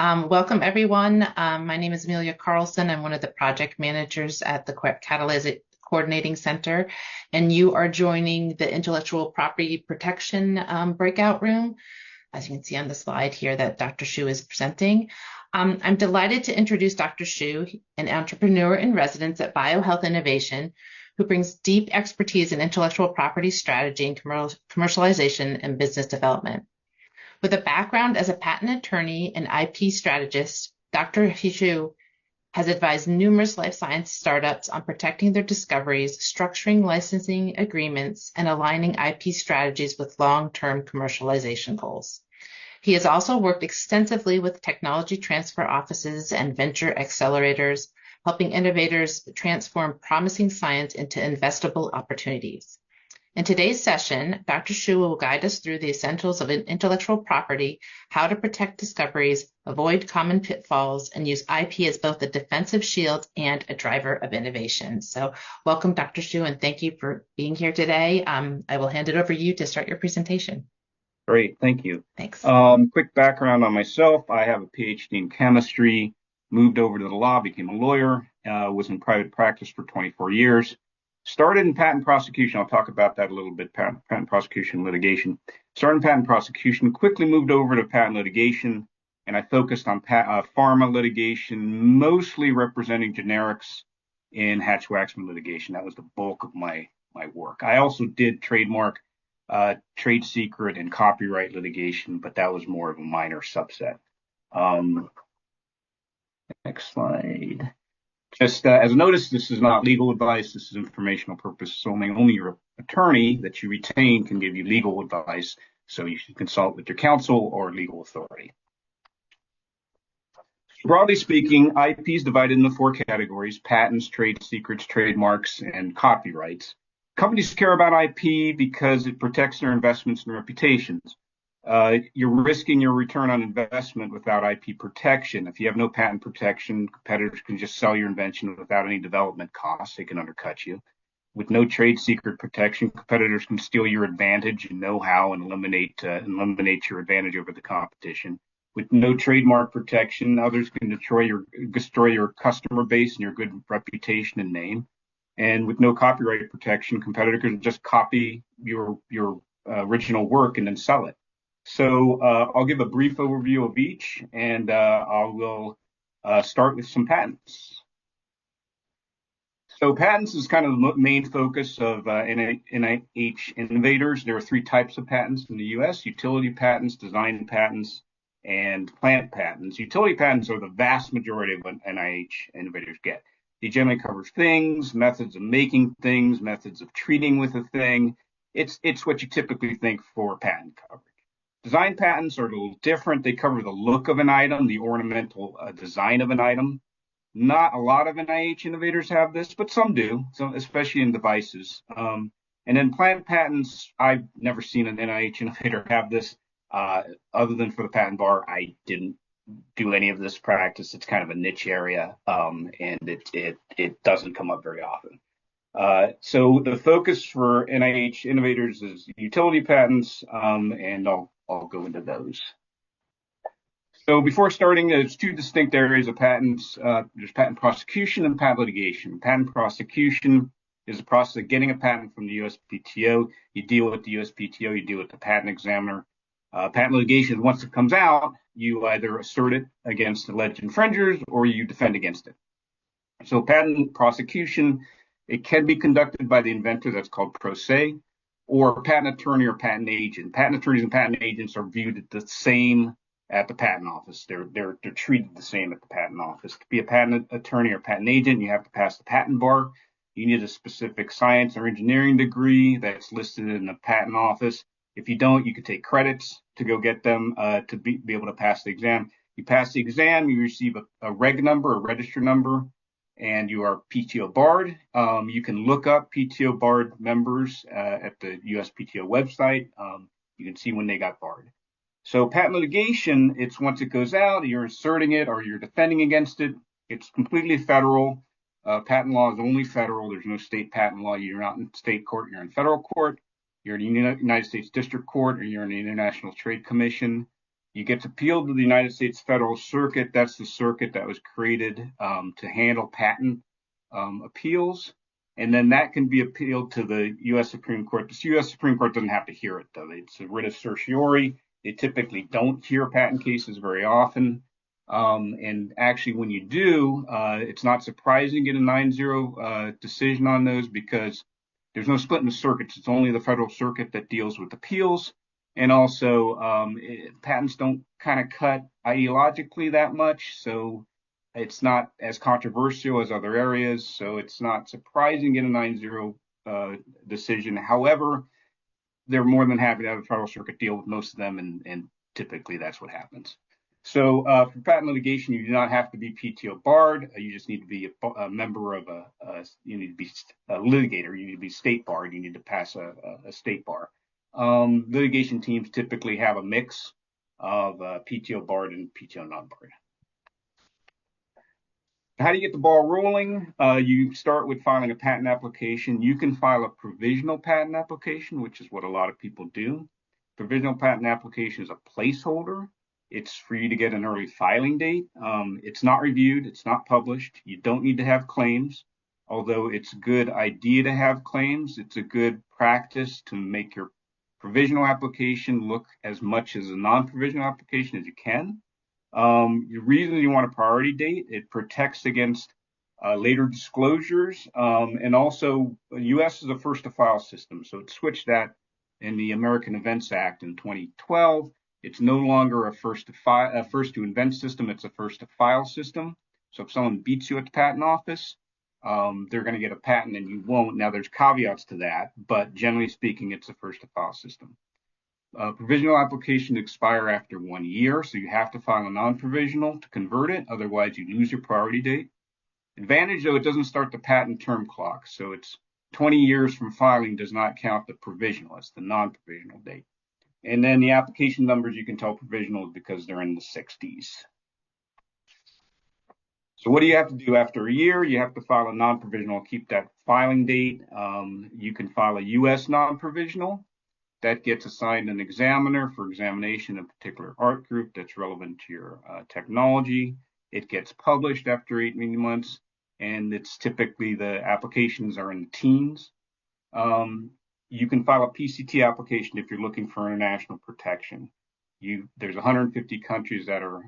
Welcome, everyone. My name is Amelia Carlson. I'm one of the project managers at the Catalyze Coordinating Center, and you are joining the intellectual property protection breakout room, as you can see on the slide here that Dr. Shu is presenting. I'm delighted to introduce Dr. Shu, an entrepreneur in residence at BioHealth Innovation, who brings deep expertise in intellectual property strategy and commercialization and business development. With a background as a patent attorney and IP strategist, Dr. Shu has advised numerous life science startups on protecting their discoveries, structuring licensing agreements, and aligning IP strategies with long-term commercialization goals. He has also worked extensively with technology transfer offices and venture accelerators, helping innovators transform promising science into investable opportunities. In today's session, Dr. Shu will guide us through the essentials of intellectual property, how to protect discoveries, avoid common pitfalls, and use IP as both a defensive shield and a driver of innovation. So welcome, Dr. Shu, and thank you for being here today. I will hand it over to you to start your presentation. Great, thank you. Thanks. Quick background on myself. I have a Ph.D. in chemistry, moved over to the law, became a lawyer, was in private practice for 24 years. Started in patent prosecution. I'll talk about that a little bit, patent prosecution litigation. Started in patent prosecution, quickly moved over to patent litigation, and I focused on pharma litigation, mostly representing generics in Hatch-Waxman litigation. That was the bulk of my work. I also did trademark, trade secret, and copyright litigation, but that was more of a minor subset. Next slide. Just as a notice, this is not legal advice. This is informational purposes only. Only your attorney that you retain can give you legal advice, so you should consult with your counsel or legal authority. Broadly speaking, IP is divided into 4 categories: patents, trade secrets, trademarks, and copyrights. Companies care about IP because it protects their investments and reputations. You're risking your return on investment without IP protection. If you have no patent protection, competitors can just sell your invention without any development costs. They can undercut you. With no trade secret protection, competitors can steal your advantage and know-how and eliminate your advantage over the competition. With no trademark protection, others can destroy your customer base and your good reputation and name. And with no copyright protection, competitors can just copy your original work and then sell it. So I'll give a brief overview of each, and I will start with some patents. So patents is kind of the main focus of NIH innovators. There are 3 types of patents in the U.S.: utility patents, design patents, and plant patents. Utility patents are the vast majority of what NIH innovators get. They generally cover things, methods of making things, methods of treating with a thing. It's what you typically think for patent coverage. Design patents are a little different. They cover the look of an item, the ornamental design of an item. Not a lot of NIH innovators have this, but some do, especially in devices. And then plant patents, I've never seen an NIH innovator have this, other than for the patent bar. I didn't do any of this practice. It's kind of a niche area, and it doesn't come up very often. So the focus for NIH innovators is utility patents, and I'll go into those. So before starting, there's 2 distinct areas of patents. There's patent prosecution and patent litigation. Patent prosecution is the process of getting a patent from the USPTO. You deal with the USPTO, you deal with the patent examiner. Patent litigation, once it comes out, you either assert it against alleged infringers or you defend against it. So patent prosecution, it can be conducted by the inventor, that's called pro se, or patent attorney or patent agent. Patent attorneys and patent agents are viewed the same at the patent office. They're treated the same at the patent office. To be a patent attorney or patent agent, you have to pass the patent bar. You need a specific science or engineering degree that's listed in the patent office. If you don't, you could take credits to go get them to be able to pass the exam. You pass the exam, you receive a reg number, a register number, and you are PTO barred. You can look up PTO barred members at the USPTO website. You can see when they got barred. So patent litigation, it's once it goes out, you're asserting it or you're defending against it. It's completely federal. Patent law is only federal. There's no state patent law. You're not in state court. You're in federal court. You're in the United States District Court, or you're in the International Trade Commission. You get appealed to the United States Federal Circuit. That's the circuit that was created to handle patent appeals. And then that can be appealed to the U.S. Supreme Court. The U.S. Supreme Court doesn't have to hear it, though. It's a writ of certiorari. They typically don't hear patent cases very often. And actually, when you do, it's not surprising to get a 9-0 decision on those because there's no split in the circuits. It's only the Federal Circuit that deals with appeals. And also, patents don't kind of cut ideologically that much. So it's not as controversial as other areas. So it's not surprising in a 9-0 decision. However, they're more than happy to have the Federal Circuit deal with most of them. And typically that's what happens. So for patent litigation, you do not have to be PTO barred. You just need to be a member of you need to be a litigator. You need to be state barred. You need to pass a state bar. Litigation teams typically have a mix of PTO barred and PTO non-barred. How do you get the ball rolling? You start with filing a patent application. You can file a provisional patent application, which is what a lot of people do. Provisional patent application is a placeholder. It's for you to get an early filing date. It's not reviewed. It's not published. You don't need to have claims. Although it's a good idea to have claims, it's a good practice to make your provisional application look as much as a non-provisional application as you can. The reason you want a priority date, it protects against later disclosures. And also, the U.S. is a first-to-file system. So it switched that in the American Invents Act in 2012. It's no longer a first-to-invent system. It's a first-to-file system. So if someone beats you at the patent office, they're going to get a patent and you won't. Now, there's caveats to that, but generally speaking, it's a first-to-file system. Provisional application expire after 1 year, so you have to file a non-provisional to convert it. Otherwise, you lose your priority date. Advantage, though, it doesn't start the patent term clock. So it's 20 years from filing does not count the provisional. It's the non-provisional date. And then the application numbers, you can tell provisional because they're in the 60s. So what do you have to do after a year? You have to file a non-provisional, keep that filing date. You can file a U.S. non-provisional. That gets assigned an examiner for examination of a particular art group that's relevant to your technology. It gets published after 18 months, and it's typically the applications are in the teens. You can file a PCT application if you're looking for international protection. There's 150 countries that are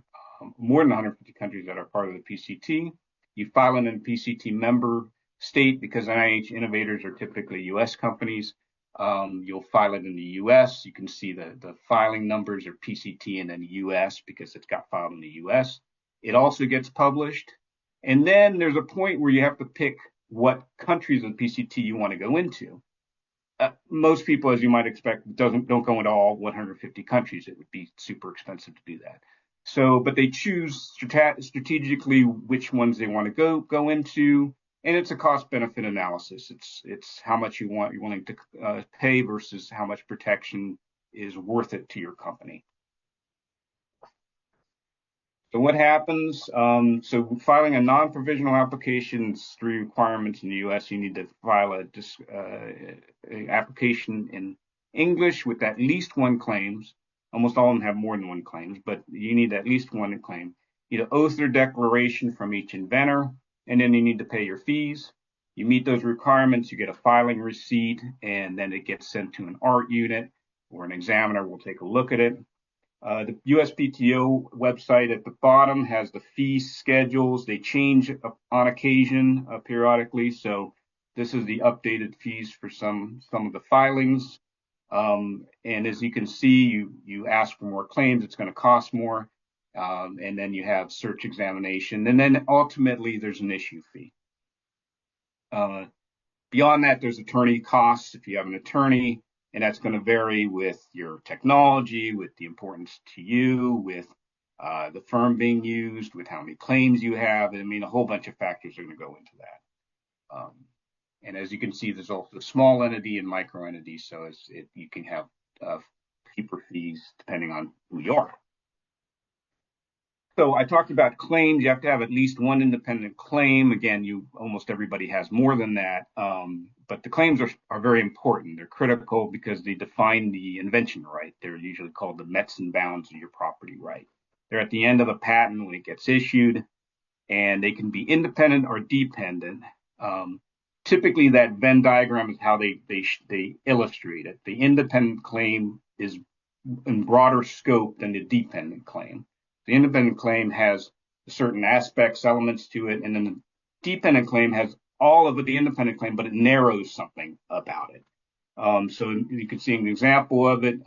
more than 150 countries that are part of the PCT. You file in a PCT member state because NIH innovators are typically U.S. companies. You'll file it in the U.S. You can see the filing numbers are PCT and then U.S. because it's got filed in the U.S. It also gets published. And then there's a point where you have to pick what countries of PCT you want to go into. Most people, as you might expect, don't go into all 150 countries. It would be super expensive to do that. So, but they choose strategically which ones they want to go into, and it's a cost-benefit analysis. It's how much you're willing to pay versus how much protection is worth it to your company. So what happens? So filing a non-provisional application is 3 requirements in the U.S. You need to file an application in English with at least 1 claims. Almost all of them have more than 1 claims, but you need at least 1 claim. You need an oath or declaration from each inventor, and then you need to pay your fees. You meet those requirements, you get a filing receipt, and then it gets sent to an art unit or an examiner will take a look at it. The USPTO website at the bottom has the fee schedules. They change on occasion periodically. So this is the updated fees for some of the filings. And as you can see, you ask for more claims, it's going to cost more. And then you have search examination. And then ultimately there's an issue fee. Beyond that, there's attorney costs if you have an attorney. And that's going to vary with your technology, with the importance to you, with the firm being used, with how many claims you have. I mean, a whole bunch of factors are going to go into that. And as you can see, there's also a small entity and micro entity. So you can have cheaper fees depending on who you are. So I talked about claims. You have to have at least one independent claim. Again, almost everybody has more than that. But the claims are very important. They're critical because they define the invention right. They're usually called the mets and bounds of your property right. They're at the end of a patent when it gets issued, and they can be independent or dependent. Typically, that Venn diagram is how they illustrate it. The independent claim is in broader scope than the dependent claim. The independent claim has certain aspects, elements to it, and then the dependent claim has all of the independent claim, but it narrows something about it. So you can see an example of it.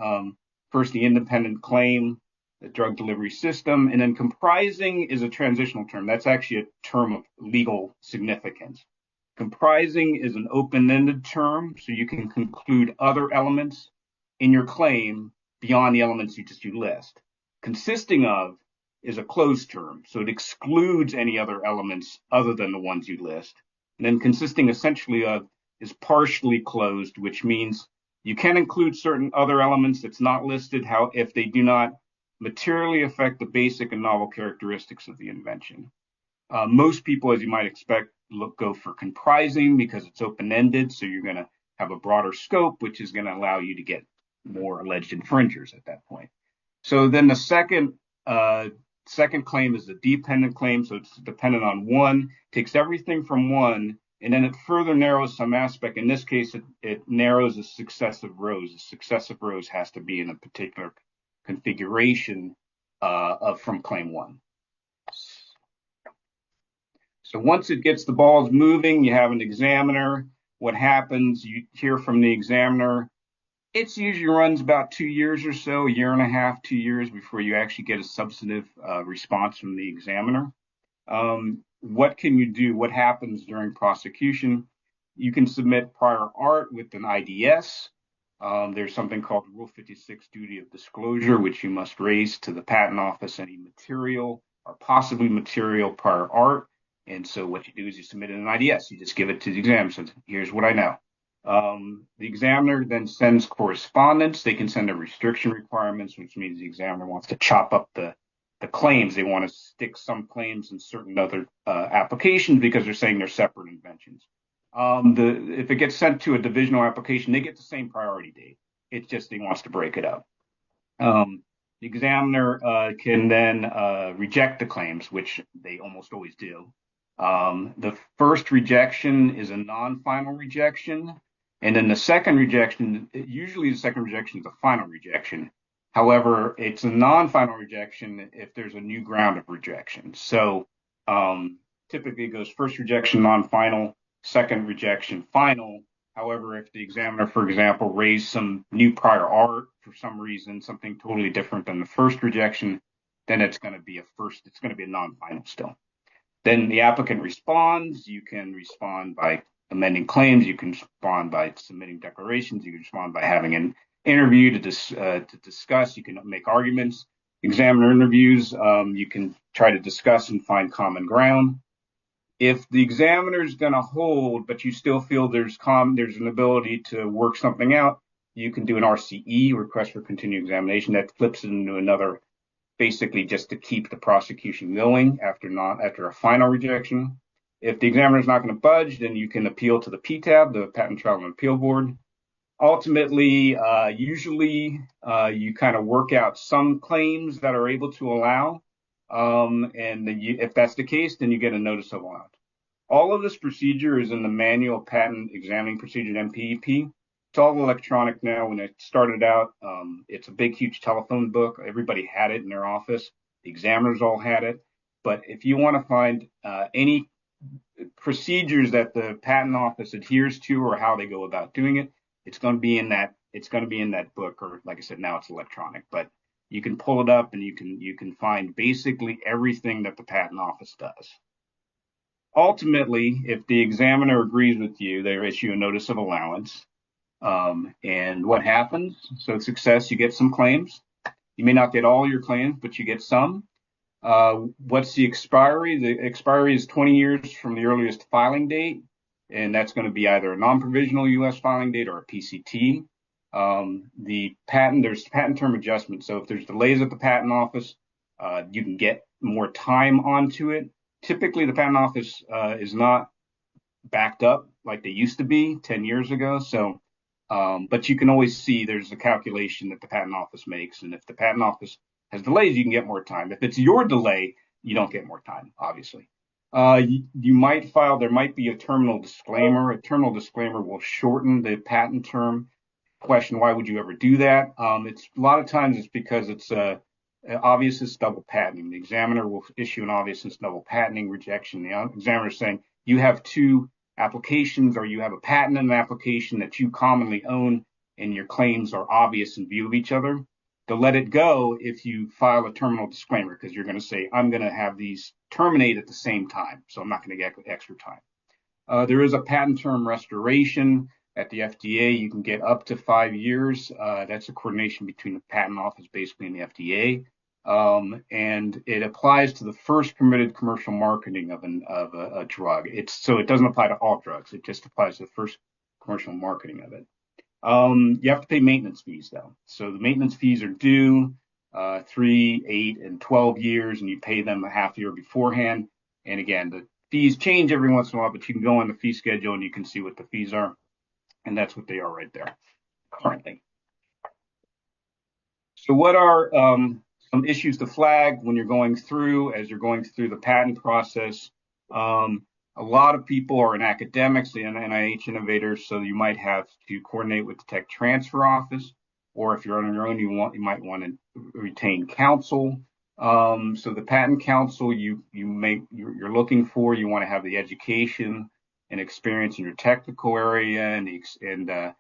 First, the independent claim, the drug delivery system, and then comprising is a transitional term. That's actually a term of legal significance. Comprising is an open-ended term, so you can conclude other elements in your claim beyond the elements you list. Consisting of is a closed term, so it excludes any other elements other than the ones you list. And then consisting essentially of is partially closed, which means you can include certain other elements that's not listed if they do not materially affect the basic and novel characteristics of the invention. Most people, as you might expect, go for comprising because it's open-ended, so you're going to have a broader scope, which is going to allow you to get more alleged infringers at that point. So then the second claim is the dependent claim, so it's dependent on one, takes everything from one, and then it further narrows some aspect. In this case, it narrows the successive rows. The successive rows has to be in a particular configuration from claim one. So once it gets the balls moving, you have an examiner. What happens? You hear from the examiner. It usually runs about 2 years or so, a year and a half, 2 years before you actually get a substantive response from the examiner. What can you do? What happens during prosecution? You can submit prior art with an IDS. There's something called Rule 56 duty of disclosure, which you must raise to the patent office any material or possibly material prior art. And so what you do is you submit an IDS. You just give it to the examiner. So here's what I know. The examiner then sends correspondence. They can send a restriction requirements, which means the examiner wants to chop up the claims. They want to stick some claims in certain other applications because they're saying they're separate inventions. If it gets sent to a divisional application, they get the same priority date. It's just he wants to break it up. The examiner can then reject the claims, which they almost always do. The first rejection is a non-final rejection. And then the second rejection, usually the second rejection is a final rejection. However, it's a non-final rejection if there's a new ground of rejection. So typically it goes first rejection, non-final, second rejection, final. However, if the examiner, for example, raised some new prior art for some reason, something totally different than the first rejection, then it's going to be a non-final still. Then the applicant responds. You can respond by amending claims. You can respond by submitting declarations. You can respond by having an interview to discuss. You can make arguments. Examiner interviews. You can try to discuss and find common ground. If the examiner is going to hold, but you still feel there's an ability to work something out, you can do an RCE, request for continued examination. That flips it into another, basically just to keep the prosecution going after a final rejection. If the examiner is not going to budge, then you can appeal to the PTAB, the Patent Trial and Appeal Board. Ultimately, usually you kind of work out some claims that are able to allow. And if that's the case, then you get a notice of allowance. All of this procedure is in the Manual Patent Examining Procedure, MPEP. It's all electronic now. When it started out, it's a big, huge telephone book. Everybody had it in their office. The examiners all had it. But if you want to find any procedures that the patent office adheres to or how they go about doing it, it's going to be in that. It's going to be in that book, or like I said, now it's electronic. But you can pull it up and you can find basically everything that the patent office does. Ultimately, if the examiner agrees with you, they issue a notice of allowance. And what happens? So success, you get some claims. You may not get all your claims, but you get some. What's the expiry? The expiry is 20 years from the earliest filing date, and that's going to be either a non-provisional U.S. filing date or a PCT. There's patent term adjustment. So if there's delays at the patent office, you can get more time onto it. Typically, the patent office is not backed up like they used to be 10 years ago. So, but you can always see there's a calculation that the patent office makes. And if the patent office has delays, you can get more time. If it's your delay, you don't get more time, obviously. You might file, there might be a terminal disclaimer. A terminal disclaimer will shorten the patent term. Question, why would you ever do that? It's a lot of times it's because it's obviousness double patenting. The examiner will issue an obviousness double patenting rejection. The examiner is saying you have two applications, or you have a patent and an application that you commonly own, and your claims are obvious in view of each other. They'll let it go if you file a terminal disclaimer, because you're going to say, I'm going to have these terminate at the same time, so I'm not going to get extra time. There is a patent term restoration. At the FDA, you can get up to 5 years. That's a coordination between the patent office, basically, and the FDA. And it applies to the first permitted commercial marketing of a drug. So it doesn't apply to all drugs. It just applies to the first commercial marketing of it. You have to pay maintenance fees, though. So the maintenance fees are due 3, 8, and 12 years, and you pay them a half year beforehand. And again, the fees change every once in a while, but you can go on the fee schedule and you can see what the fees are. And that's what they are right there currently. So what are some issues to flag when you're going through, as you're going through the patent process? A lot of people are in academics and NIH innovators, so you might have to coordinate with the tech transfer office, or if you're on your own, you might want to retain counsel. So the patent counsel you're looking for, you want to have the education and experience in your technical area, and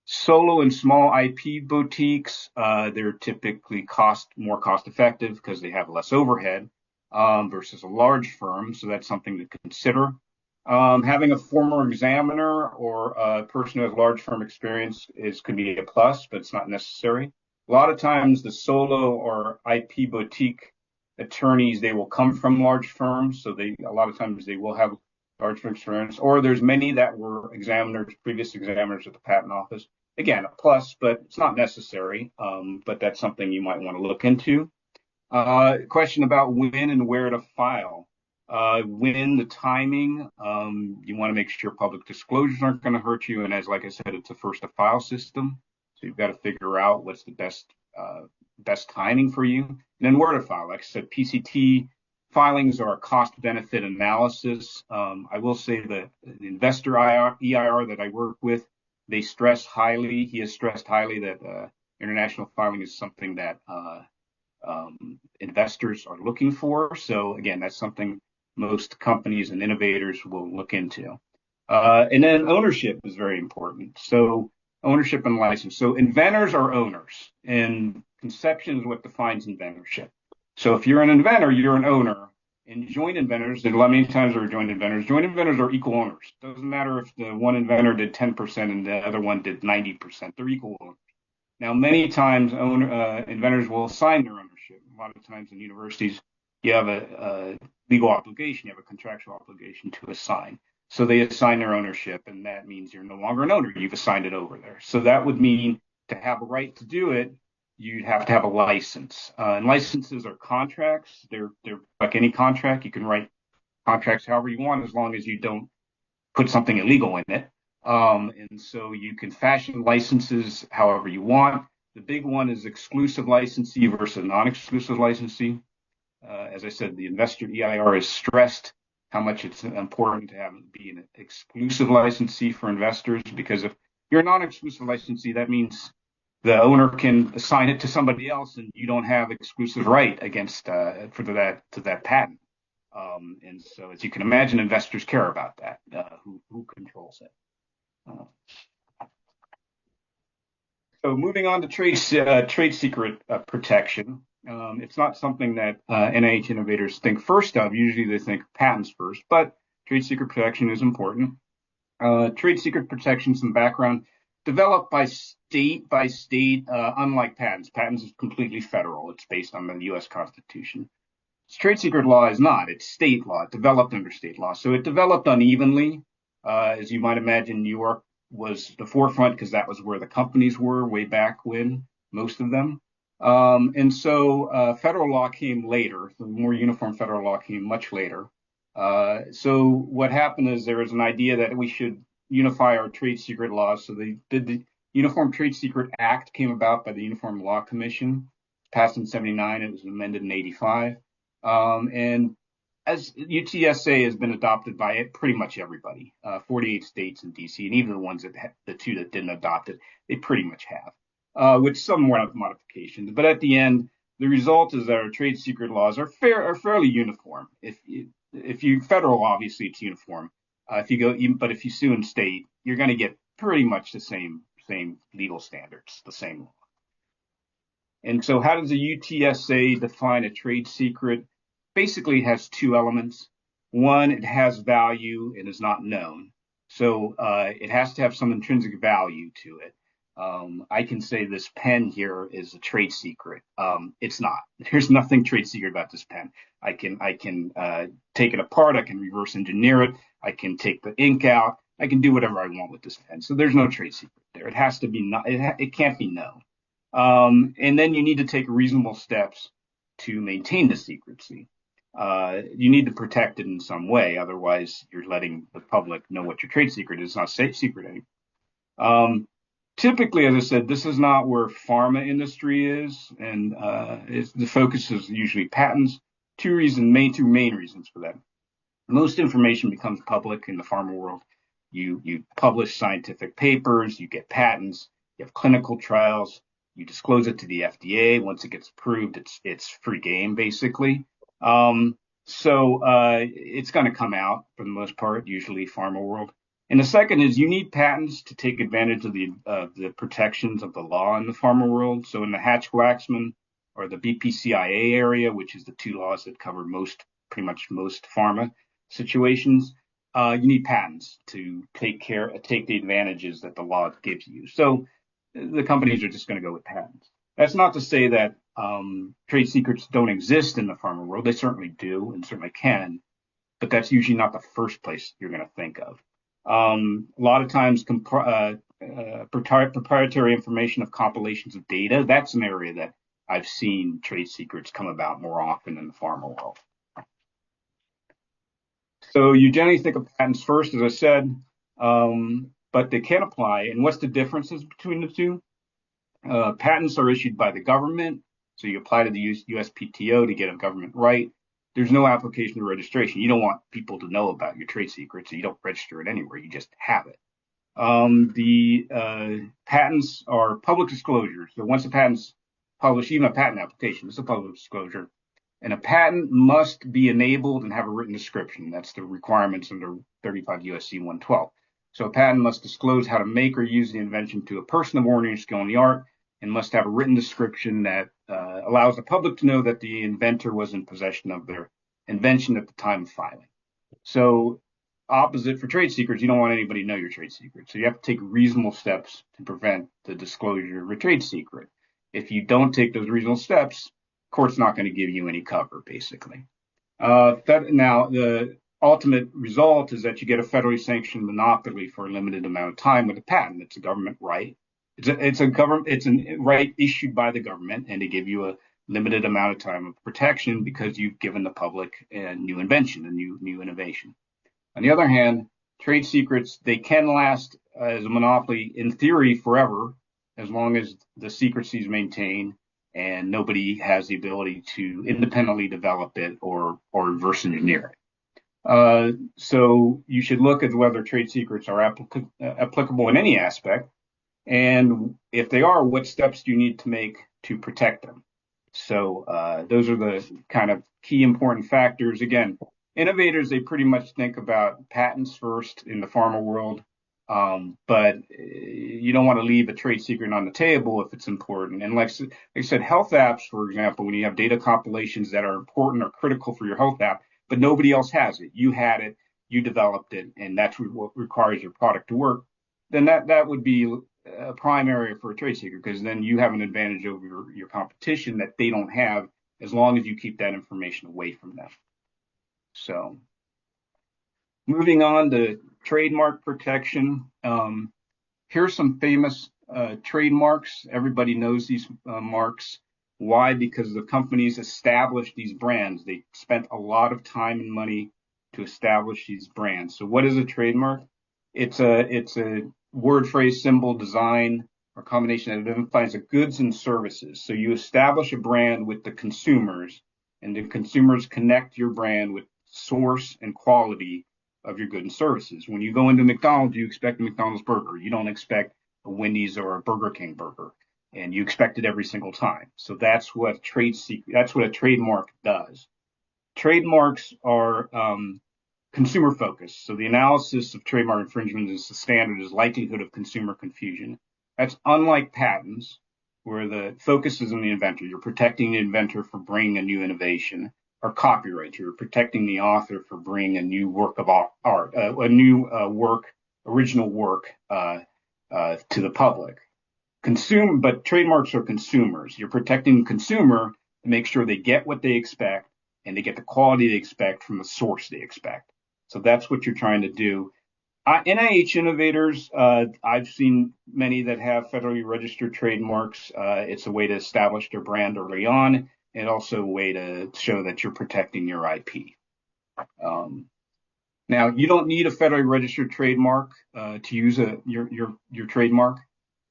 solo and small IP boutiques, they're typically more cost effective because they have less overhead versus a large firm. So that's something to consider. Having a former examiner or a person who has large firm experience could be a plus, but it's not necessary. A lot of times the solo or IP boutique attorneys, they will come from large firms. So a lot of times they will have large firm experience, or there's many that were previous examiners at the patent office. Again, a plus, but it's not necessary. But that's something you might want to look into. Question about when and where to file. When, the timing, you want to make sure public disclosures aren't going to hurt you. And like I said, it's a first to file system. So you've got to figure out what's the best timing for you. And then where to file. Like I said, PCT filings are a cost-benefit analysis. I will say that the investor EIR that I work with, he has stressed highly that international filing is something that investors are looking for. So again, that's something most companies and innovators will look into. And then ownership is very important. So ownership and license. So inventors are owners, and conception is what defines inventorship. So if you're an inventor, you're an owner. And joint inventors, many times there are joint inventors. Joint inventors are equal owners. Doesn't matter if the one inventor did 10% and the other one did 90%. They're equal owners. Now, many times inventors will assign their ownership. A lot of times in universities, you have a legal obligation, you have a contractual obligation to assign. So they assign their ownership, and that means you're no longer an owner. You've assigned it over there. So that would mean to have a right to do it, you'd have to have a license. And licenses are contracts. They're like any contract. You can write contracts however you want as long as you don't put something illegal in it. And so you can fashion licenses however you want. The big one is exclusive licensee versus non-exclusive licensee. As I said, the investor EIR is stressed how much it's important to be an exclusive licensee for investors, because if you're a non-exclusive licensee, that means the owner can assign it to somebody else, and you don't have exclusive right against to that patent. And so, as you can imagine, investors care about that. Who controls it? So, moving on to trade secret protection. It's not something that NIH innovators think first of. Usually, they think patents first, but trade secret protection is important. Trade secret protection, some background. Developed by state, unlike patents. Patents is completely federal. It's based on the U.S. Constitution. Trade secret law is not. It's state law. It developed under state law. So it developed unevenly. As you might imagine, New York was the forefront because that was where the companies were way back when, most of them. And so federal law came later. The more uniform federal law came much later. So what happened is there was an idea that we should unify our trade secret laws. So they did the Uniform Trade Secret Act came about by the Uniform Law Commission, passed in 79. It was amended in 85. And as UTSA has been adopted by pretty much everybody, 48 states and DC, and even the ones the two that didn't adopt it, they pretty much have, with some modifications. But at the end, the result is that our trade secret laws are fairly uniform. If you federal, obviously it's uniform. But if you sue in state, you're going to get pretty much the same legal standards, the same law. And so, how does the UTSA define a trade secret? Basically, it has two elements. One, it has value and is not known. So it has to have some intrinsic value to it. I can say this pen here is a trade secret. It's not. There's nothing trade secret about this pen. I can take it apart. I can reverse engineer it. I can take the ink out. I can do whatever I want with this pen. So there's no trade secret there. It has to be not. It can't be known. And then you need to take reasonable steps to maintain the secrecy. You need to protect it in some way. Otherwise, you're letting the public know what your trade secret is. It's not safe secret anymore. Typically, as I said, this is not where pharma industry is, and the focus is usually patents. Two main reasons for that. Most information becomes public in the pharma world. You publish scientific papers, you get patents, you have clinical trials, you disclose it to the FDA. Once it gets approved, it's free game basically. So it's going to come out for the most part, usually pharma world. And the second is you need patents to take advantage of the protections of the law in the pharma world. So in the Hatch-Waxman or the BPCIA area, which is the two laws that cover pretty much most pharma situations, you need patents to take the advantages that the law gives you. So the companies are just going to go with patents. That's not to say that trade secrets don't exist in the pharma world. They certainly do and certainly can, but that's usually not the first place you're going to think of. A lot of times, proprietary information of compilations of data, that's an area that I've seen trade secrets come about more often in the pharma world. So you generally think of patents first, as I said, but they can apply. And what's the differences between the two? Patents are issued by the government, so you apply to the USPTO to get a government right. There's no application or registration. You don't want people to know about your trade secret, so you don't register it anywhere. You just have it. The patents are public disclosure. So once a patent's published, even a patent application, it's a public disclosure. And a patent must be enabled and have a written description. That's the requirements under 35 USC 112. So a patent must disclose how to make or use the invention to a person of ordinary skill in the art and must have a written description that allows the public to know that the inventor was in possession of their invention at the time of filing. So opposite for trade secrets, you don't want anybody to know your trade secret. So you have to take reasonable steps to prevent the disclosure of a trade secret. If you don't take those reasonable steps, court's not going to give you any cover, basically. Now, the ultimate result is that you get a federally sanctioned monopoly for a limited amount of time with a patent. It's a government right. It's a right issued by the government, and they give you a limited amount of time of protection because you've given the public a new invention, a new innovation. On the other hand, trade secrets, they can last as a monopoly in theory forever, as long as the secrecy is maintained and nobody has the ability to independently develop it or reverse engineer it. So you should look at whether trade secrets are applicable in any aspect. And if they are, what steps do you need to make to protect them? So those are the kind of key important factors. Again, innovators, they pretty much think about patents first in the pharma world. But you don't want to leave a trade secret on the table if it's important. And like I said, health apps, for example, when you have data compilations that are important or critical for your health app, but nobody else has it, you had it, you developed it, and that's what requires your product to work, then that would be a prime area for a trade secret, because then you have an advantage over your competition that they don't have, as long as you keep that information away from them. So moving on to trademark protection. Here's some famous trademarks. Everybody knows these marks. Why? Because the companies established these brands. They spent a lot of time and money to establish these brands. So what is a trademark? It's a word, phrase, symbol, design, or combination that identifies the goods and services. So you establish a brand with the consumers, and the consumers connect your brand with source and quality of your goods and services. When you go into McDonald's, you expect a McDonald's burger. You don't expect a Wendy's or a Burger King burger, and you expect it every single time. So that's what a trademark does. Trademarks are consumer focused. So the analysis of trademark infringement is the standard is likelihood of consumer confusion. That's unlike patents, where the focus is on the inventor. You're protecting the inventor for bringing a new innovation. Or copyright, you're protecting the author for bringing a new work of art, original work to the public. But trademarks are consumers. You're protecting the consumer to make sure they get what they expect and they get the quality they expect from the source they expect. So that's what you're trying to do. NIH innovators, I've seen many that have federally registered trademarks. It's a way to establish their brand early on, and also a way to show that you're protecting your IP. Now, you don't need a federally registered trademark to use your trademark.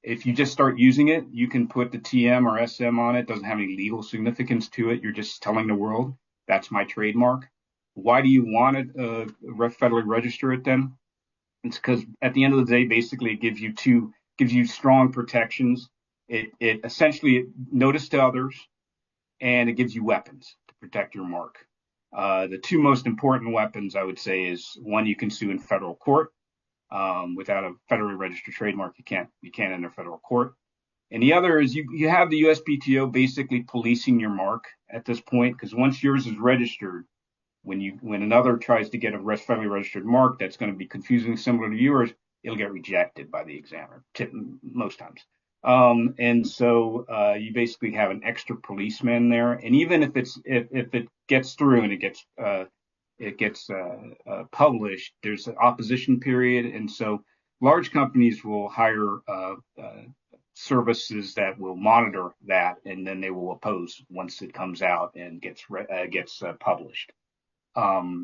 If you just start using it, you can put the TM or SM on it. It doesn't have any legal significance to it. You're just telling the world, that's my trademark. Why do you want to federally register it then? It's because at the end of the day, basically, it gives you strong protections. It essentially notice to others, and it gives you weapons to protect your mark. The two most important weapons, I would say, is one, you can sue in federal court. Without a federally registered trademark, you can't enter federal court. And the other is you have the USPTO basically policing your mark at this point, because once yours is registered, when another tries to get a federally registered mark that's going to be confusingly similar to yours, it'll get rejected by the examiner most times. And so you basically have an extra policeman there. And even if it gets through and it gets published, there's an opposition period, and so large companies will hire services that will monitor that, and then they will oppose once it comes out and gets published.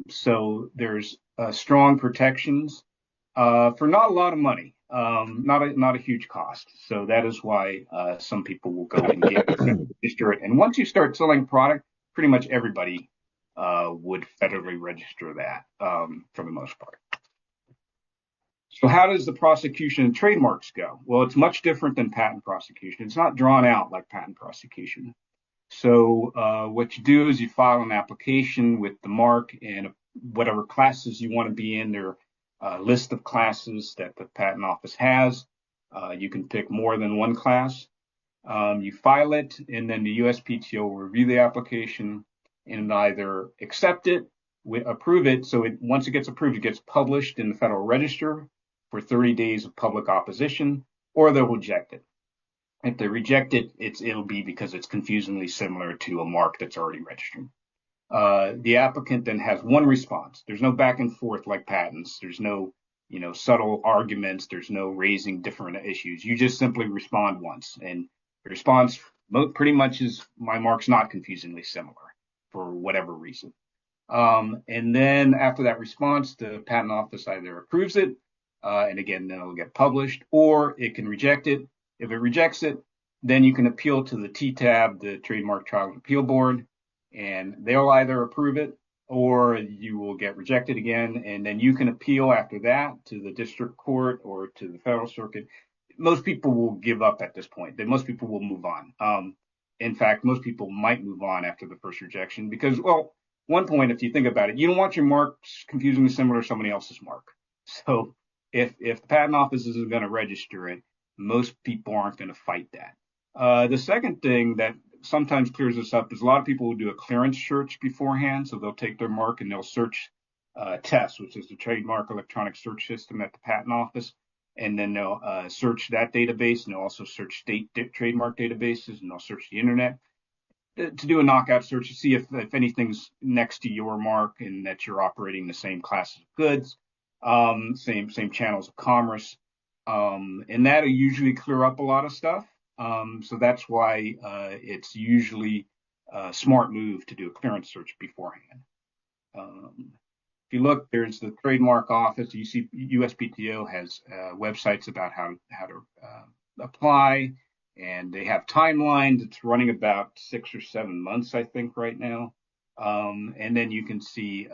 So there's strong protections for not a lot of money, not a huge cost. So that is why some people will go and register it. And once you start selling a product, pretty much everybody would federally register that for the most part. So how does the prosecution of trademarks go? Well, it's much different than patent prosecution. It's not drawn out like patent prosecution. So what you do is you file an application with the mark and whatever classes you want to be in. There are a list of classes that the patent office has. You can pick more than one class. You file it, and then the USPTO will review the application and either accept it, approve it. So once it gets approved, it gets published in the Federal Register for 30 days of public opposition, or they'll reject it. If they reject it, it'll be because it's confusingly similar to a mark that's already registered. The applicant then has one response. There's no back and forth like patents. There's no, subtle arguments. There's no raising different issues. You just simply respond once, and the response pretty much is my mark's not confusingly similar for whatever reason. And then after that response, the patent office either approves it, and again, then it'll get published, or it can reject it. If it rejects it, then you can appeal to the TTAB, the Trademark Trial and Appeal Board, and they'll either approve it or you will get rejected again. And then you can appeal after that to the district court or to the federal circuit. Most people will give up at this point. Most people will move on. In fact, most people might move on after the first rejection because, well, one point, if you think about it, you don't want your marks confusingly similar to somebody else's mark. So if the patent office isn't going to register it, most people aren't going to fight that. The second thing that sometimes clears this up is a lot of people will do a clearance search beforehand. So they'll take their mark and they'll search TESS, which is the Trademark Electronic Search System at the patent office. And then they'll search that database, and they'll also search state trademark databases, and they'll search the internet to do a knockout search to see if anything's next to your mark and that you're operating the same classes of goods, same channels of commerce. And that'll usually clear up a lot of stuff. So that's why it's usually a smart move to do a clearance search beforehand. If you look, there's the trademark office. You see USPTO has websites about how to apply, and they have timelines. It's running about 6 or 7 months, I think, right now. And then you can see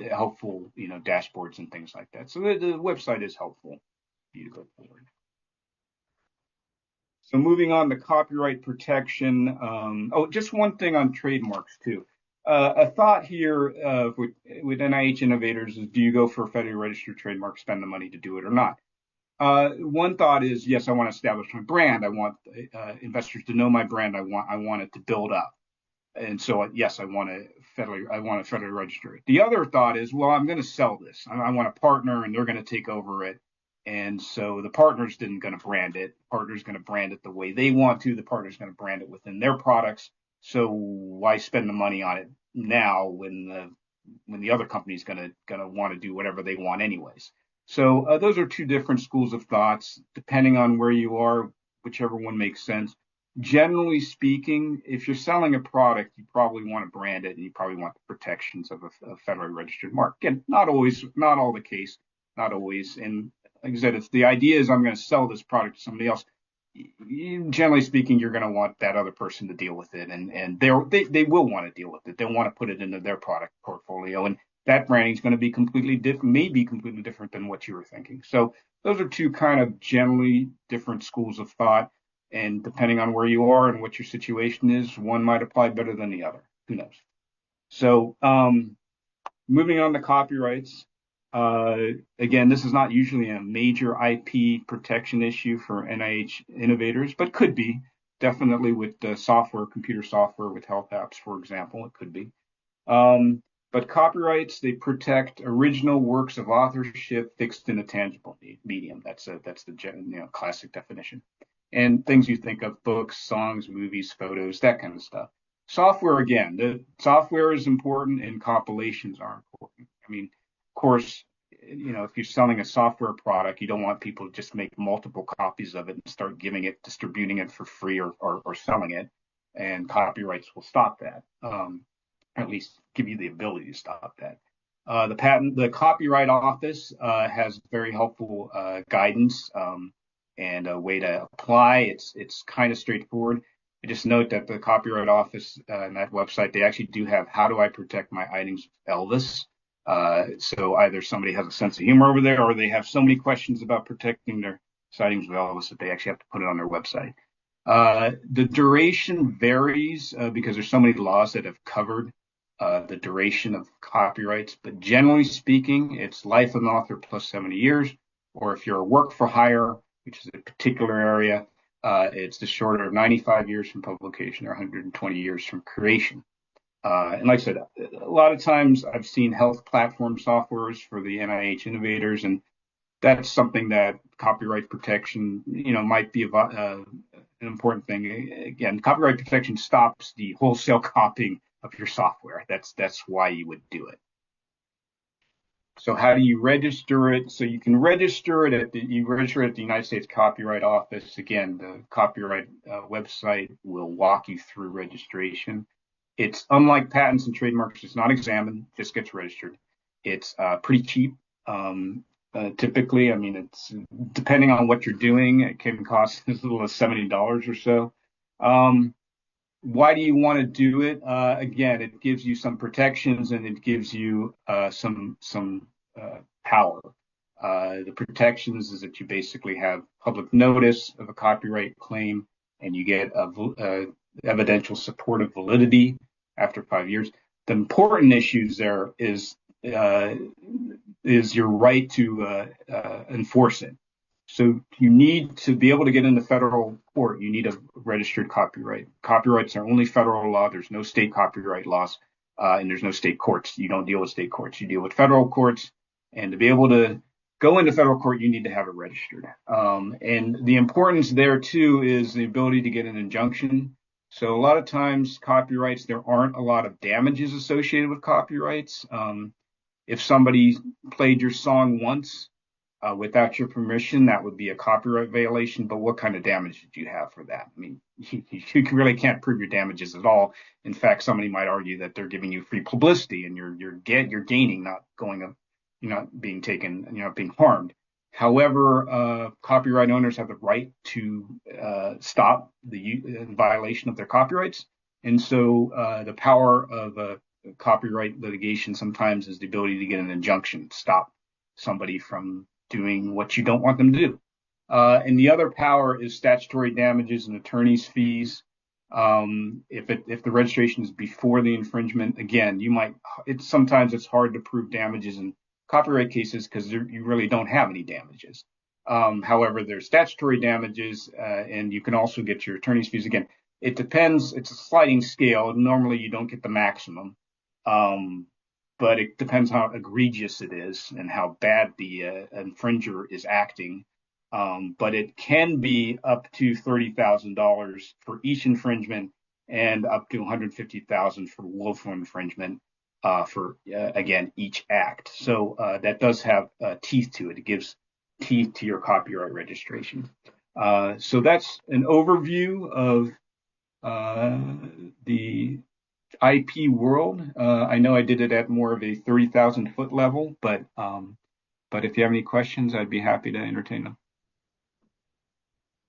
helpful, dashboards and things like that. So the website is helpful for you to go forward. So moving on to copyright protection. Just one thing on trademarks too. A thought here with NIH innovators is, do you go for a federally registered trademark, spend the money to do it or not? One thought is, yes, I want to establish my brand. I want investors to know my brand. I want it to build up. And so, yes, I want to federally register it. The other thought is, well, I'm going to sell this. I want a partner, and they're going to take over it. And so the partner's going to brand it. The partner's going to brand it the way they want to. The partner's going to brand it within their products. So why spend the money on it now when the other company's going to want to do whatever they want anyways? So those are two different schools of thoughts, depending on where you are, whichever one makes sense. Generally speaking, if you're selling a product, you probably want to brand it, and you probably want the protections of a federally registered mark. Again, not all the case, not always. And like I said, if the idea is I'm going to sell this product to somebody else, generally speaking, you're going to want that other person to deal with it, and they will want to deal with it. They want to put it into their product portfolio, and that branding is going to be completely different, maybe completely different than what you were thinking. So those are two kind of generally different schools of thought. And depending on where you are and what your situation is, one might apply better than the other. Who knows? So moving on to copyrights. Again, this is not usually a major IP protection issue for NIH innovators, but could be. Definitely with software, computer software, with health apps, for example, it could be. But copyrights, they protect original works of authorship fixed in a tangible medium. That's the classic definition. And things you think of, books, songs, movies, photos, that kind of stuff. Software, again, the software is important and compilations are important. I mean, of course, if you're selling a software product, you don't want people to just make multiple copies of it and start distributing it for free or selling it. And copyrights will stop that, at least give you the ability to stop that. The Copyright Office has very helpful guidance and a way to apply. It's kind of straightforward. I just note that the Copyright Office and that website, they actually do have how do I protect my items Elvis. So either somebody has a sense of humor over there, or they have so many questions about protecting their items of Elvis that they actually have to put it on their website. The duration varies because there's so many laws that have covered the duration of copyrights, but generally speaking, it's life of an author plus 70 years, or if you're a work for hire, which is a particular area, it's the shorter of 95 years from publication or 120 years from creation. And like I said, a lot of times I've seen health platform softwares for the NIH innovators, and that's something that copyright protection, might be an important thing. Again, copyright protection stops the wholesale copying of your software. That's why you would do it. So how do you register it? So you can register it at the United States Copyright Office. Again, the copyright website will walk you through registration. It's unlike patents and trademarks. It's not examined, just gets registered. It's pretty cheap. Typically, I mean, it's depending on what you're doing, it can cost as little as $70 or so. Why do you want to do it? Again, it gives you some protections and it gives you some power. The protections is that you basically have public notice of a copyright claim, and you get evidential support of validity after 5 years. The important issues there is your right to enforce it. So you need to be able to get into federal court. You need a registered copyright. Copyrights are only federal law. There's no state copyright laws, and there's no state courts. You don't deal with state courts. You deal with federal courts. And to be able to go into federal court, you need to have it registered. And the importance there, too, is the ability to get an injunction. So a lot of times copyrights, there aren't a lot of damages associated with copyrights. If somebody played your song once, without your permission, that would be a copyright violation. But what kind of damage did you have for that? I mean, you really can't prove your damages at all. In fact, somebody might argue that they're giving you free publicity and you're gaining, not going up, you're not being taken, you're not being harmed. However, copyright owners have the right to stop the violation of their copyrights. And so the power of copyright litigation sometimes is the ability to get an injunction, stop somebody from doing what you don't want them to do. And the other power is statutory damages and attorney's fees. If the registration is before the infringement, again, sometimes it's hard to prove damages in copyright cases because you really don't have any damages. However, there's statutory damages, and you can also get your attorney's fees. Again, it depends. It's a sliding scale. Normally, you don't get the maximum. But it depends how egregious it is and how bad the infringer is acting. But it can be up to $30,000 for each infringement and up to $150,000 for willful infringement for again each act. So that does have teeth to it. It gives teeth to your copyright registration. So that's an overview of the IP world. I know I did it at more of a 30,000 foot level, but if you have any questions, I'd be happy to entertain them.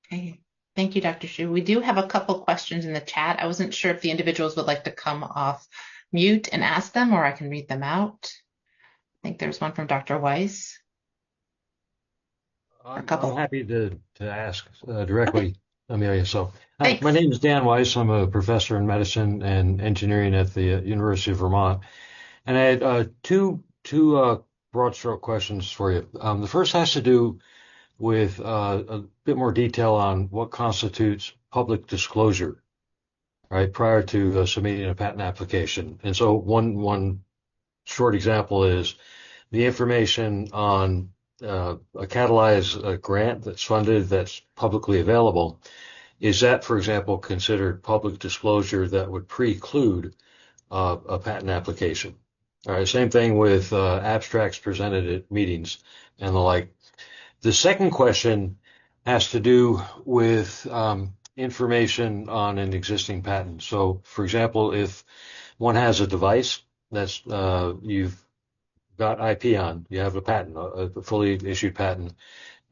Okay. Thank you, Dr. Shu. We do have a couple questions in the chat. I wasn't sure if the individuals would like to come off mute and ask them, or I can read them out. I think there's one from Dr. Weiss. I'm happy to ask directly, Amelia. So, my Thanks. name is Dan Weiss. I'm a professor in medicine and engineering at the University of Vermont, and I had two broad stroke questions for you. The first has to do with a bit more detail on what constitutes public disclosure, right, prior to submitting a patent application. And so, one short example is the information on a Catalyze grant that's funded, that's publicly available. Is that, for example, considered public disclosure that would preclude a patent application? All right, same thing with abstracts presented at meetings and the like. The second question has to do with information on an existing patent. So, for example, if one has a device that's you've got IP on, you have a patent, a fully issued patent,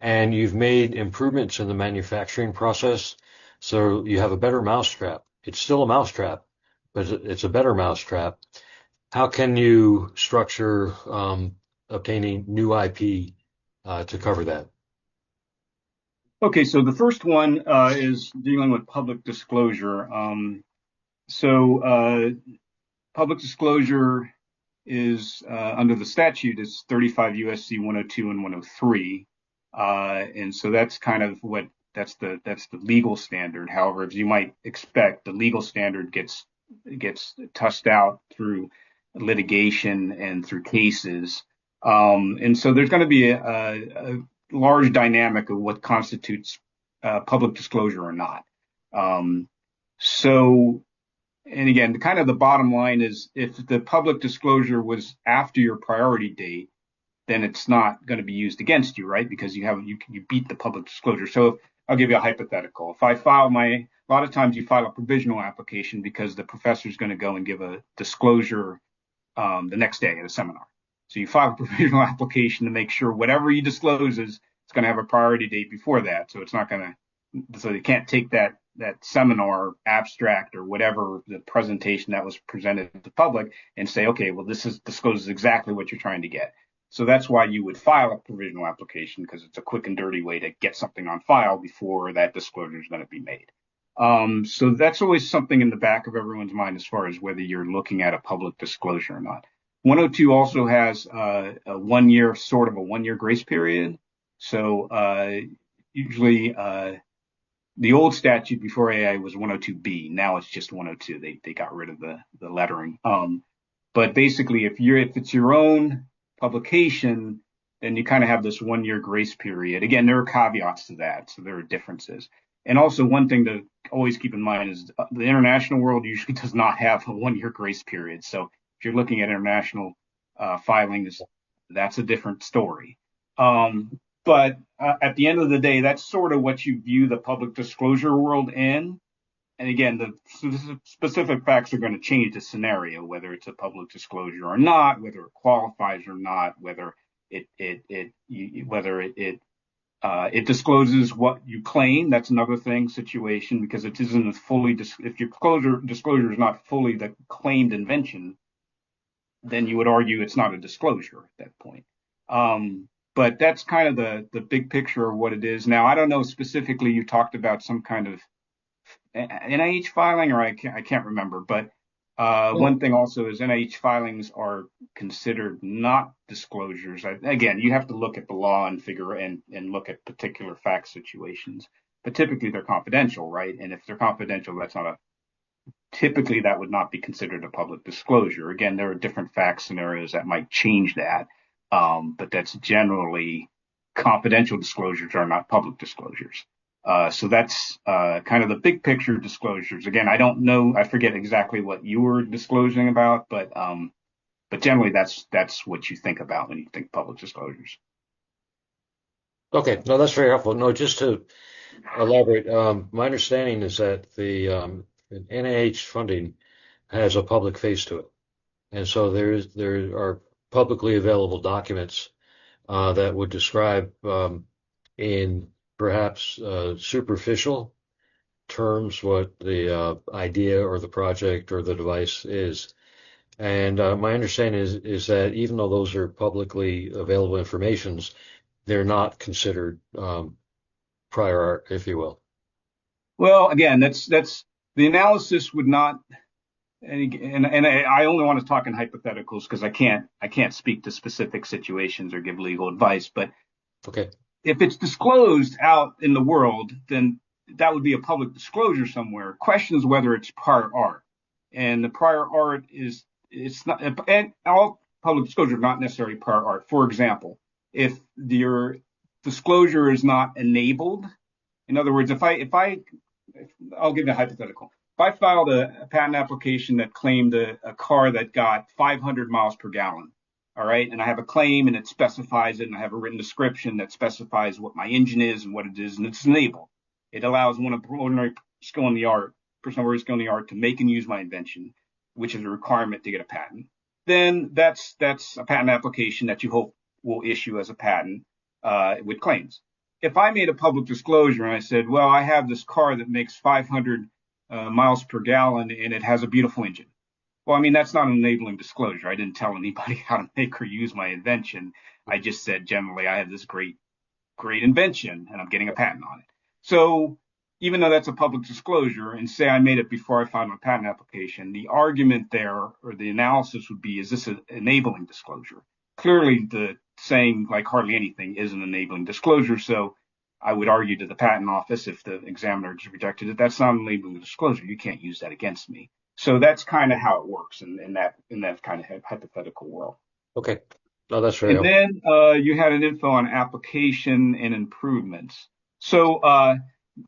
and you've made improvements in the manufacturing process, so you have a better mousetrap. It's still a mousetrap, but it's a better mousetrap. How can you structure obtaining new IP to cover that? Okay, so the first one is dealing with public disclosure. Public disclosure is under the statute is 35 USC 102 and 103, and so that's kind of that's the legal standard. However, as you might expect, the legal standard gets tussed out through litigation and through cases, and so there's going to be a large dynamic of what constitutes public disclosure or not. And again, kind of the bottom line is if the public disclosure was after your priority date, then it's not going to be used against you, right? Because you beat the public disclosure. So I'll give you a hypothetical. If I file a lot of times you file a provisional application because the professor is going to go and give a disclosure the next day at a seminar. So you file a provisional application to make sure whatever he discloses, it's going to have a priority date before that. So it's not going to, so you can't take that seminar abstract or whatever the presentation that was presented to the public and say, okay, well, this discloses exactly what you're trying to get. So that's why you would file a provisional application, because it's a quick and dirty way to get something on file before that disclosure is going to be made. So that's always something in the back of everyone's mind as far as whether you're looking at a public disclosure or not. 102 also has a 1 year, sort of a 1 year grace period. So usually the old statute before AI was 102B. Now it's just 102. They got rid of the lettering. But basically, if it's your own publication, then you kind of have this 1 year grace period. Again, there are caveats to that, so there are differences. And also, one thing to always keep in mind is the international world usually does not have a 1 year grace period. So if you're looking at international filings, that's a different story. But at the end of the day, that's sort of what you view the public disclosure world in. And again, the specific facts are going to change the scenario, whether it's a public disclosure or not, whether it qualifies or not, whether it discloses what you claim. That's another situation, because it isn't fully, if your disclosure is not fully the claimed invention, then you would argue it's not a disclosure at that point. But that's kind of the big picture of what it is. Now, I don't know specifically, you talked about some kind of NIH filing, or I can't remember, but one thing also is NIH filings are considered not disclosures. Again, you have to look at the law and and look at particular fact situations, but typically they're confidential, right? And if they're confidential, typically that would not be considered a public disclosure. Again, there are different fact scenarios that might change that, but that's generally confidential disclosures are not public disclosures. So that's kind of the big picture disclosures. Again, I don't know, I forget exactly what you were disclosing about, but generally that's what you think about when you think public disclosures. Okay, no, that's very helpful. No, just to elaborate, my understanding is that the NIH funding has a public face to it, and so there are publicly available documents that would describe in perhaps superficial terms what the idea or the project or the device is. And my understanding is that even though those are publicly available informations, they're not considered prior art, if you will. Well, again, that's the analysis would not, and I only want to talk in hypotheticals because I can't speak to specific situations or give legal advice, but okay. If it's disclosed out in the world, then that would be a public disclosure somewhere. Question is whether it's prior art. And the prior art it's not, and all public disclosure is not necessarily prior art. For example, if your disclosure is not enabled, in other words, I'll give you a hypothetical. If I filed a patent application that claimed a car that got 500 miles per gallon, all right, and I have a claim and it specifies it, and I have a written description that specifies what my engine is and what it is, and it's enabled. It allows one of ordinary skill in the art, person with skill in the art, to make and use my invention, which is a requirement to get a patent. Then that's a patent application that you hope will issue as a patent with claims. If I made a public disclosure and I said, well, I have this car that makes 500 miles per gallon and it has a beautiful engine. Well, I mean, that's not an enabling disclosure. I didn't tell anybody how to make or use my invention. I just said, generally, I have this great invention and I'm getting a patent on it. So even though that's a public disclosure, and say I made it before I filed my patent application, the argument there or the analysis would be, is this an enabling disclosure? Clearly, the saying like hardly anything is an enabling disclosure. So I would argue to the patent office, if the examiner rejected it, that's not an enabling disclosure. You can't use that against me. So that's kind of how it works in that kind of hypothetical world. Okay. No, that's very helpful. And then you had an info on application and improvements. So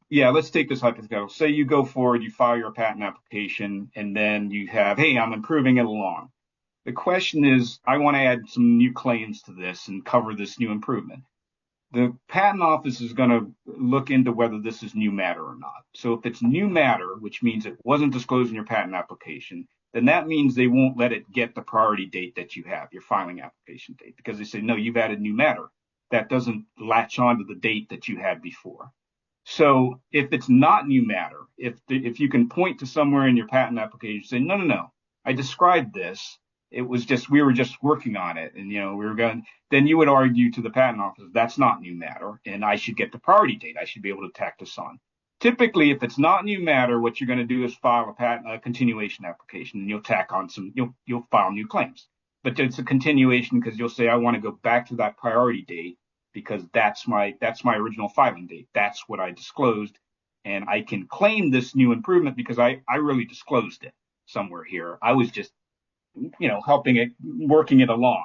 let's take this hypothetical. Say you go forward, you file your patent application, and then you have, hey, I'm improving it along. The question is, I want to add some new claims to this and cover this new improvement. The patent office is going to look into whether this is new matter or not. So if it's new matter, which means it wasn't disclosed in your patent application, then that means they won't let it get the priority date that you have, your filing application date, because they say, no, you've added new matter. That doesn't latch on to the date that you had before. So if it's not new matter, if you can point to somewhere in your patent application, say, no, I described this. It was just, we were just working on it, and then you would argue to the patent office, that's not new matter, and I should get the priority date. I should be able to tack this on. Typically, if it's not new matter, what you're going to do is file a continuation application, and you'll tack on you'll file new claims. But it's a continuation because you'll say, I want to go back to that priority date because that's my original filing date. That's what I disclosed, and I can claim this new improvement because I really disclosed it somewhere here. I was just helping it, working it along.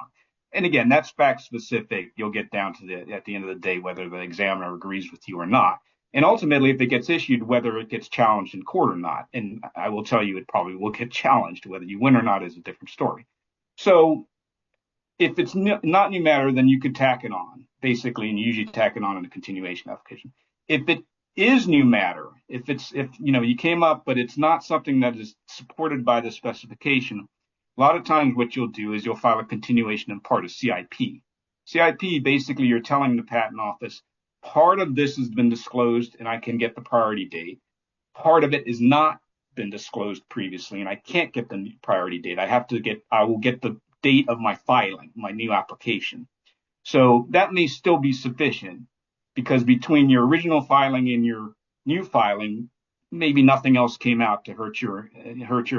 And again, that's fact specific. You'll get down to at the end of the day, whether the examiner agrees with you or not. And ultimately, if it gets issued, whether it gets challenged in court or not. And I will tell you, it probably will get challenged. Whether you win or not is a different story. So If it's not new matter, then you could tack it on, basically, and you usually tack it on in a continuation application. If it is new matter, if you came up, but it's not something that is supported by the specification, a lot of times what you'll do is you'll file a continuation in part of CIP. CIP, basically, you're telling the patent office, part of this has been disclosed and I can get the priority date. Part of it has not been disclosed previously and I can't get the priority date. I will get the date of my filing, my new application. So that may still be sufficient because between your original filing and your new filing, maybe nothing else came out to hurt your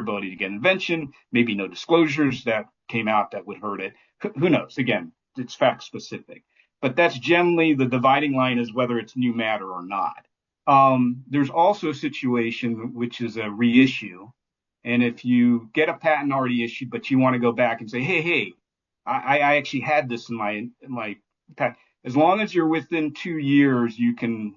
ability to get invention. Maybe no disclosures that came out that would hurt it. Who knows? Again, it's fact specific, but that's generally the dividing line is whether it's new matter or not. There's also a situation which is a reissue. And if you get a patent already issued, but you want to go back and say, hey, I actually had this in my patent. As long as you're within 2 years, you can.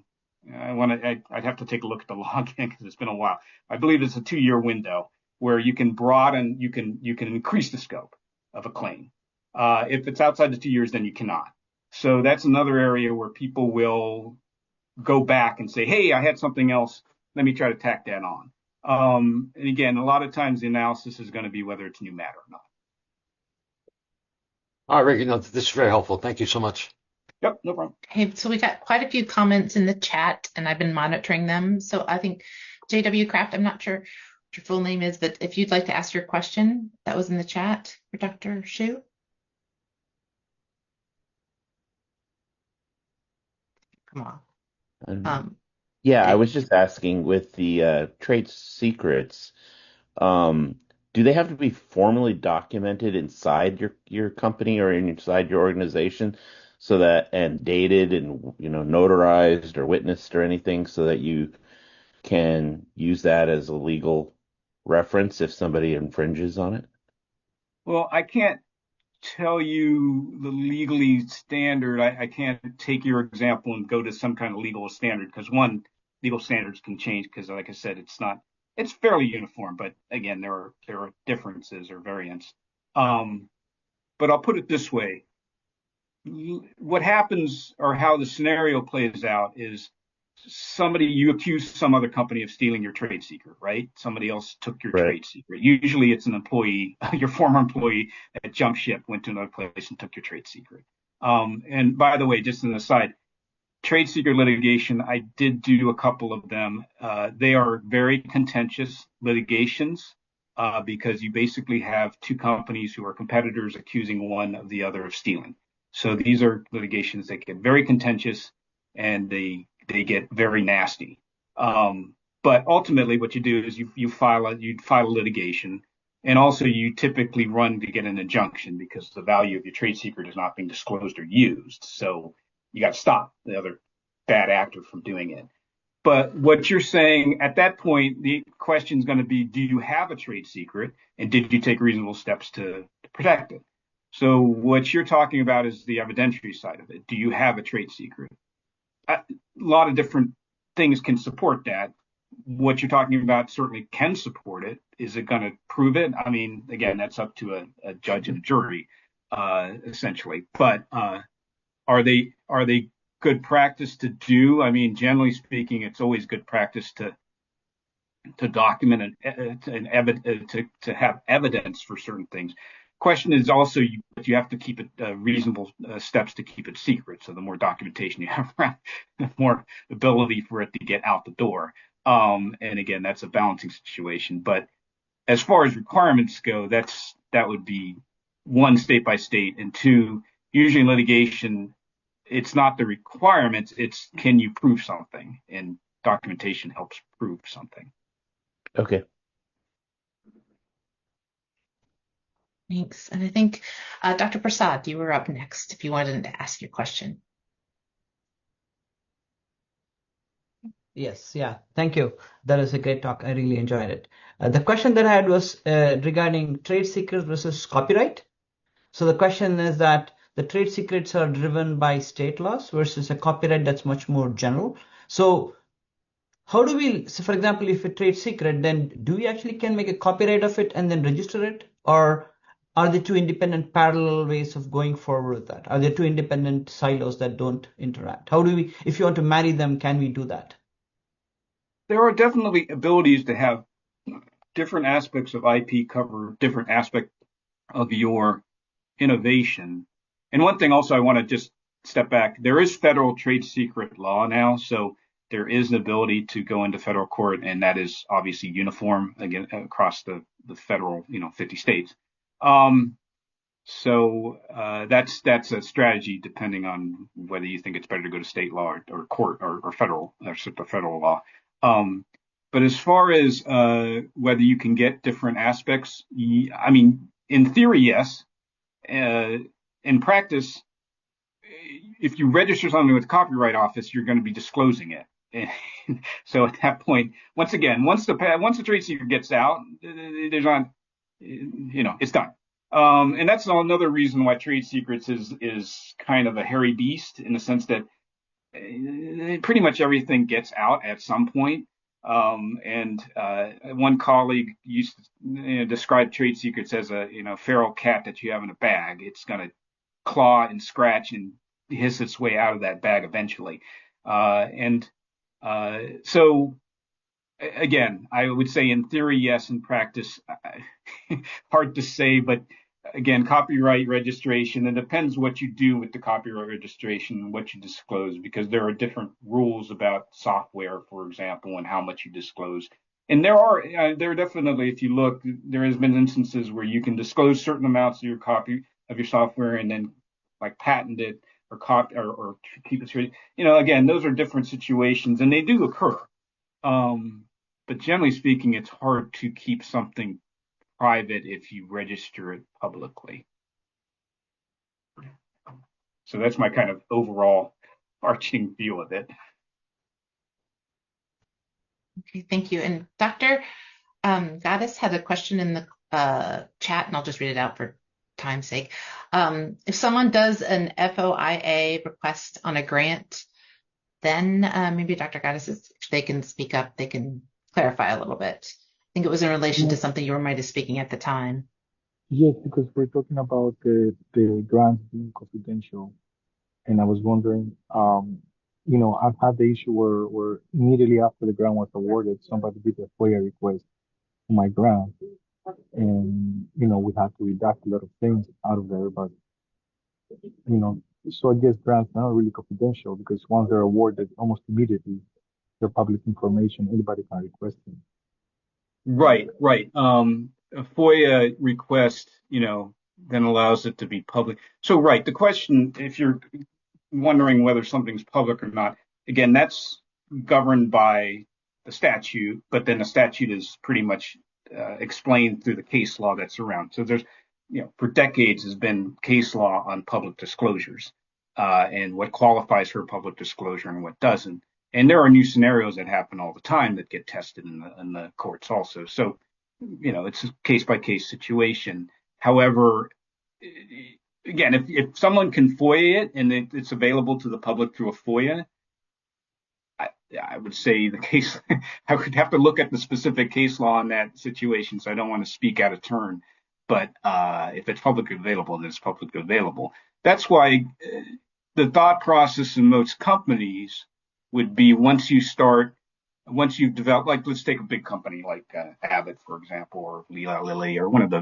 I'd have to take a look at the law again because it's been a while. I believe it's a 2-year window where you can broaden, you can increase the scope of a claim. If it's outside the 2 years, then you cannot. So that's another area where people will go back and say, hey, I had something else. Let me try to tack that on. And again, a lot of times the analysis is going to be whether it's new matter or not. All right, Ricky, no, this is very helpful. Thank you so much. Yep, no problem. Okay, so we got quite a few comments in the chat, and I've been monitoring them. So I think J.W. Kraft, I'm not sure what your full name is, but if you'd like to ask your question, that was in the chat for Dr. Shu. Come on. Yeah, I was just asking with the trade secrets, do they have to be formally documented inside your company or inside your organization so that and dated and notarized or witnessed or anything so that you can use that as a legal reference if somebody infringes on it? Well, I can't tell you the legally standard. I can't take your example and go to some kind of legal standard because legal standards can change because, like I said, it's fairly uniform, but again, there are differences or variants. But I'll put it this way. What happens or how the scenario plays out is you accuse some other company of stealing your trade secret, right? Somebody else took your trade secret. Usually it's an employee, your former employee that jumped ship, went to another place and took your trade secret. And by the way, just an aside, trade secret litigation, I did do a couple of them. They are very contentious litigations because you basically have two companies who are competitors accusing one of the other of stealing. So these are litigations that get very contentious and they get very nasty. But ultimately what you do is you file a litigation, and also you typically run to get an injunction because the value of your trade secret is not being disclosed or used. So you got to stop the other bad actor from doing it. But what you're saying at that point, the question is going to be, do you have a trade secret and did you take reasonable steps to protect it? So what you're talking about is the evidentiary side of it. Do you have a trade secret? A lot of different things can support that. What you're talking about certainly can support it. Is it going to prove it? I mean, again, that's up to a judge and a jury, essentially. But are they good practice to do? I mean, generally speaking, it's always good practice to document to have evidence for certain things. Question is also you have to keep it reasonable steps to keep it secret. So the more documentation you have around, the more ability for it to get out the door. And again, that's a balancing situation. But as far as requirements go, that would be one, state by state, and two, usually in litigation, it's not the requirements, it's can you prove something, and documentation helps prove something. Okay. Thanks. And I think Dr. Prasad, you were up next if you wanted to ask your question. Yes, yeah, thank you. That was a great talk. I really enjoyed it. The question that I had was regarding trade secrets versus copyright. So the question is that the trade secrets are driven by state laws versus a copyright that's much more general. So how do we, so for example, if a trade secret, then do we actually can make a copyright of it and then register it? Or are there two independent parallel ways of going forward with that? Are there two independent silos that don't interact? How do we, if you want to marry them, can we do that? There are definitely abilities to have different aspects of IP cover different aspects of your innovation. And one thing also I want to just step back. There is federal trade secret law now, so there is an ability to go into federal court, and that is obviously uniform again across the federal, 50 states. So that's a strategy depending on whether you think it's better to go to state law or court or federal law. But as far as whether you can get different aspects, I mean, in theory, yes. In practice, if you register something with the Copyright Office, you're going to be disclosing it. And so at that point, once again, once the trade secret gets out, there's not, it's done. And that's another reason why trade secrets is kind of a hairy beast in the sense that pretty much everything gets out at some point. And one colleague used to describe trade secrets as a feral cat that you have in a bag. It's going to claw and scratch and hiss its way out of that bag eventually. So again, I would say in theory, yes. In practice, hard to say. But again, copyright registration, it depends what you do with the copyright registration and what you disclose, because there are different rules about software, for example, and how much you disclose. And there are definitely, if you look, there has been instances where you can disclose certain amounts of your software and then like patent it or copy or keep it. Again, those are different situations and they do occur. But generally speaking, it's hard to keep something private if you register it publicly. So that's my kind of overall arching view of it. Okay, thank you. And Dr. Gaddis had a question in the chat, and I'll just read it out for time's sake. If someone does an FOIA request on a grant, then maybe Dr. Gaddis, if they can speak up, they can clarify a little bit. I think it was in relation to something you might have speaking at the time. Yes, because we're talking about the grants being confidential, and I was wondering, I've had the issue where immediately after the grant was awarded, somebody did a FOIA request for my grant, and we had to redact a lot of things out of there, but so I guess grants are not really confidential because once they're awarded, almost immediately they're public information. Anybody can request them. Right. A FOIA request, then allows it to be public. So, right, the question, if you're wondering whether something's public or not, again, that's governed by the statute, but then the statute is pretty much explained through the case law that's around. So there's, for decades has been case law on public disclosures and what qualifies for public disclosure and what doesn't. And there are new scenarios that happen all the time that get tested in the courts also. So, it's a case by case situation. However, again, if someone can FOIA it and it's available to the public through a FOIA, I would say the case, I would have to look at the specific case law in that situation. So I don't want to speak out of turn. But if it's publicly available, then it's publicly available. That's why the thought process in most companies would be once you've developed, like let's take a big company like Abbott, for example, or Eli Lilly, or one of the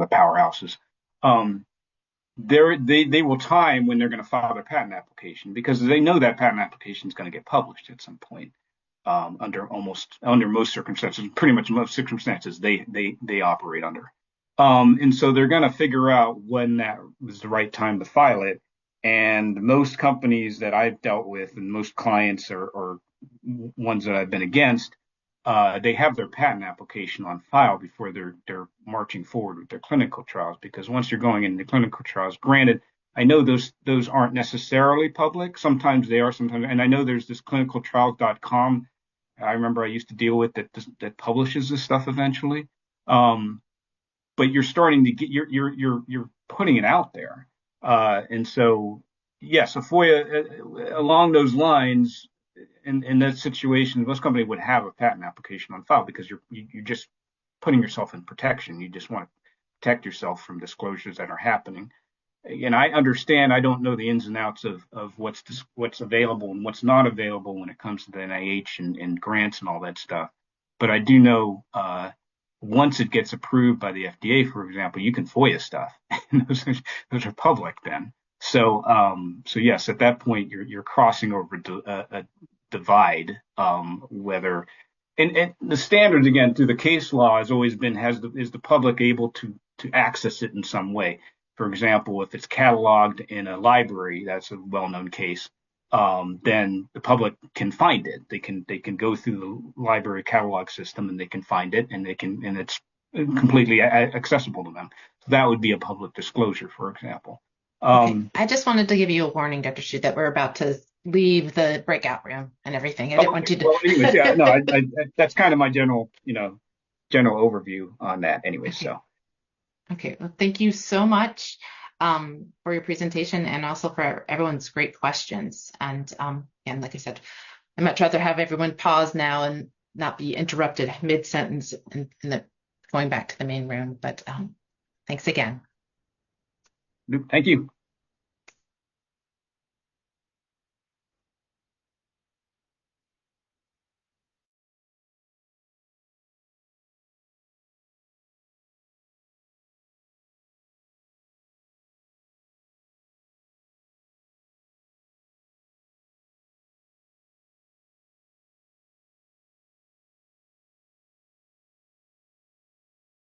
powerhouses. They will time when they're going to file their patent application because they know that patent application is going to get published at some point. Under most circumstances, pretty much most circumstances they operate under. And so they're going to figure out when that was the right time to file it. And most companies that I've dealt with and most clients or ones that I've been against, they have their patent application on file before they're marching forward with their clinical trials. Because once you're going into clinical trials, granted, I know those aren't necessarily public. Sometimes they are, sometimes. And I know there's this clinicaltrials.com. I remember I used to deal with that publishes this stuff eventually. But you're starting to get you're putting it out there. And so, yes, a FOIA along those lines, in that situation, most companies would have a patent application on file because you're just putting yourself in protection. You just want to protect yourself from disclosures that are happening. And I understand, I don't know the ins and outs of what's available and what's not available when it comes to the NIH and grants and all that stuff. But I do know once it gets approved by the FDA, for example, you can FOIA stuff. those are public then. So yes, at that point you're crossing over a divide. Whether and the standards again through the case law has always been is the public able to access it in some way. For example, if it's cataloged in a library, that's a well-known case. Then the public can find it. They can go through the library catalog system and they can find it, and it's completely accessible to them. So that would be a public disclosure, for example. Okay. I just wanted to give you a warning, Dr. Shu, that we're about to leave the breakout room and everything. I didn't want you to. Well, anyways, yeah, no, that's kind of my general overview on that. Anyway, Okay. so. Okay. Well, thank you so much for your presentation and also for everyone's great questions. And like I said, I'd much rather have everyone pause now and not be interrupted mid-sentence and going back to the main room. But thanks again. Thank you.